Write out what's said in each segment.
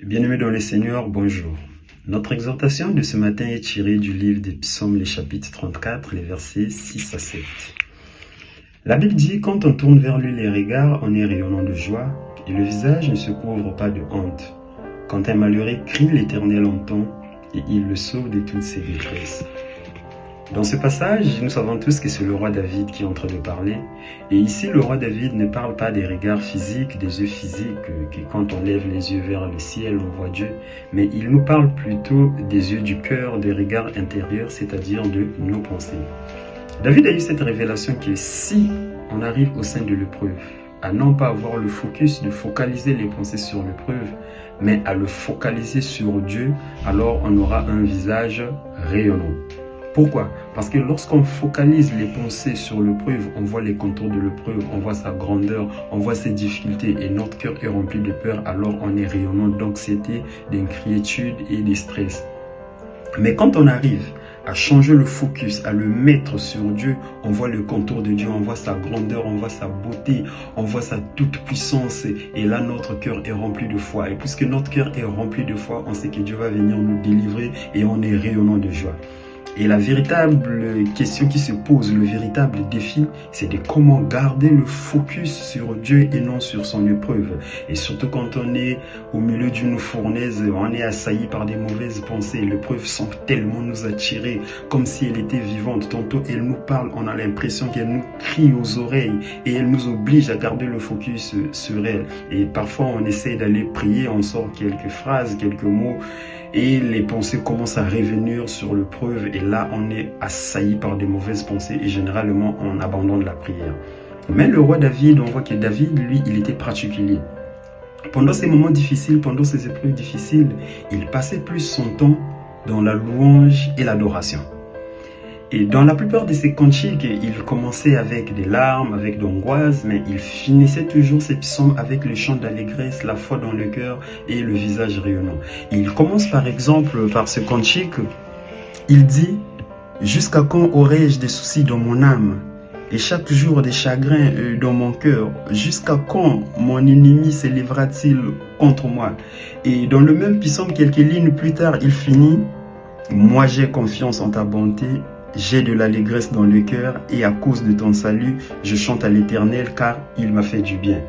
Bien-aimés dans le Seigneur, bonjour. Notre exhortation de ce matin est tirée du livre des Psaumes, les chapitres 34, les versets 6 à 7. La Bible dit, quand on tourne vers lui les regards, on est rayonnant de joie, et le visage ne se couvre pas de honte. Quand un malheureux crie, l'Éternel entend, et il le sauve de toutes ses détresses. Dans ce passage, nous savons tous que c'est le roi David qui est en train de parler. Et ici, le roi David ne parle pas des regards physiques, des yeux physiques, que quand on lève les yeux vers le ciel, on voit Dieu. Mais il nous parle plutôt des yeux du cœur, des regards intérieurs, c'est-à-dire de nos pensées. David a eu cette révélation que si on arrive au sein de l'épreuve, à non pas avoir le focus de focaliser les pensées sur l'épreuve, mais à le focaliser sur Dieu, alors on aura un visage rayonnant. Pourquoi? Parce que lorsqu'on focalise les pensées sur l'épreuve, on voit les contours de l'épreuve, on voit sa grandeur, on voit ses difficultés et notre cœur est rempli de peur, alors on est rayonnant d'anxiété, d'inquiétude et de stress. Mais quand on arrive à changer le focus, à le mettre sur Dieu, on voit le contour de Dieu, on voit sa grandeur, on voit sa beauté, on voit sa toute-puissance et là notre cœur est rempli de foi. Et puisque notre cœur est rempli de foi, on sait que Dieu va venir nous délivrer et on est rayonnant de joie. Et la véritable question qui se pose, le véritable défi, c'est de comment garder le focus sur Dieu et non sur son épreuve. Et surtout quand on est au milieu d'une fournaise, on est assailli par des mauvaises pensées. L'épreuve semble tellement nous attirer, comme si elle était vivante. Tantôt elle nous parle, on a l'impression qu'elle nous crie aux oreilles et elle nous oblige à garder le focus sur elle. Et parfois on essaie d'aller prier, on sort quelques phrases, quelques mots, et les pensées commencent à revenir sur l'épreuve et là on est assailli par des mauvaises pensées et généralement on abandonne la prière. Mais le roi David, on voit que David, lui, il était particulier. Pendant ces moments difficiles, pendant ces épreuves difficiles, il passait plus son temps dans la louange et l'adoration. Et dans la plupart de ses cantiques, il commençait avec des larmes, avec d'angoisse, mais il finissait toujours ses psaumes avec le chant d'allégresse, la foi dans le cœur et le visage rayonnant. Et il commence par exemple par ce cantique, il dit « Jusqu'à quand aurai-je des soucis dans mon âme et chaque jour des chagrins dans mon cœur? Jusqu'à quand mon ennemi s'élèvera-t-il contre moi ?» Et dans le même psaume, quelques lignes plus tard, il finit « Moi j'ai confiance en ta bonté. J'ai de l'allégresse dans le cœur et à cause de ton salut, je chante à l'Éternel car il m'a fait du bien. »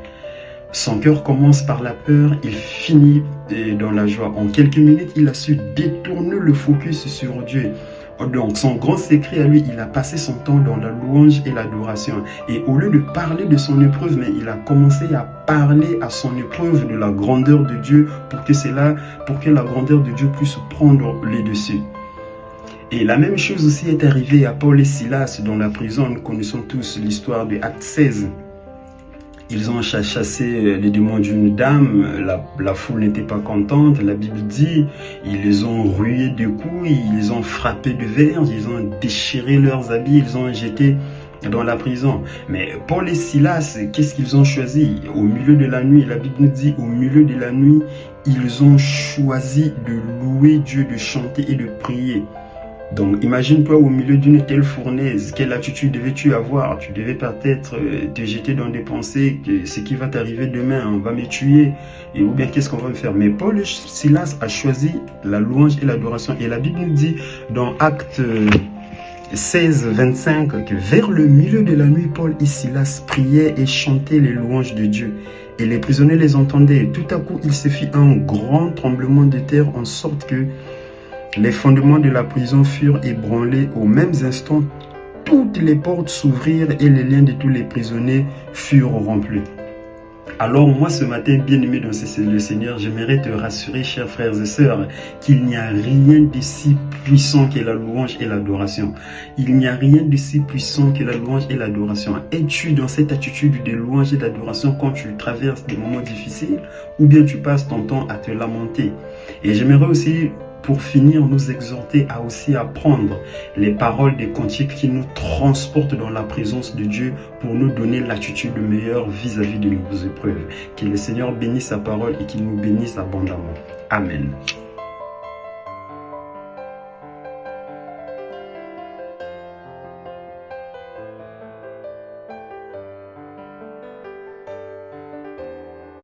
Son cœur commence par la peur, il finit dans la joie. En quelques minutes, il a su détourner le focus sur Dieu. Donc son grand secret à lui, il a passé son temps dans la louange et l'adoration. Et au lieu de parler de son épreuve, mais il a commencé à parler à son épreuve de la grandeur de Dieu pour que la grandeur de Dieu puisse prendre les dessus. Et la même chose aussi est arrivée à Paul et Silas dans la prison. Nous connaissons tous l'histoire de Acte 16. Ils ont chassé les démons d'une dame, la foule n'était pas contente, la Bible dit, ils les ont rués de coups, ils les ont frappés de verre, ils ont déchiré leurs habits, ils ont jeté dans la prison. Mais Paul et Silas, qu'est-ce qu'ils ont choisi? Au milieu de la nuit, la Bible nous dit, au milieu de la nuit, ils ont choisi de louer Dieu, de chanter et de prier. Donc imagine-toi au milieu d'une telle fournaise, quelle attitude devais-tu avoir? Tu devais peut-être te jeter dans des pensées que ce qui va t'arriver demain, on va me tuer, ou bien qu'est-ce qu'on va me faire? Mais Paul et Silas a choisi la louange et l'adoration. Et la Bible nous dit dans Acte 16, 25 que vers le milieu de la nuit, Paul et Silas priaient et chantaient les louanges de Dieu. Et les prisonniers les entendaient. Tout à coup, il se fit un grand tremblement de terre en sorte que les fondements de la prison furent ébranlés. Au même instant, toutes les portes s'ouvrirent et les liens de tous les prisonniers furent rompus. Alors moi ce matin, bien-aimé dans le Seigneur, j'aimerais te rassurer, chers frères et sœurs, qu'il n'y a rien de si puissant que la louange et l'adoration. Il n'y a rien de si puissant que la louange et l'adoration. Es-tu dans cette attitude de louange et d'adoration quand tu traverses des moments difficiles ou bien tu passes ton temps à te lamenter? Et j'aimerais aussi pour finir, nous exhorter à aussi apprendre les paroles des cantiques qui nous transportent dans la présence de Dieu pour nous donner l'attitude meilleure vis-à-vis de nos épreuves. Que le Seigneur bénisse sa parole et qu'il nous bénisse abondamment. Amen.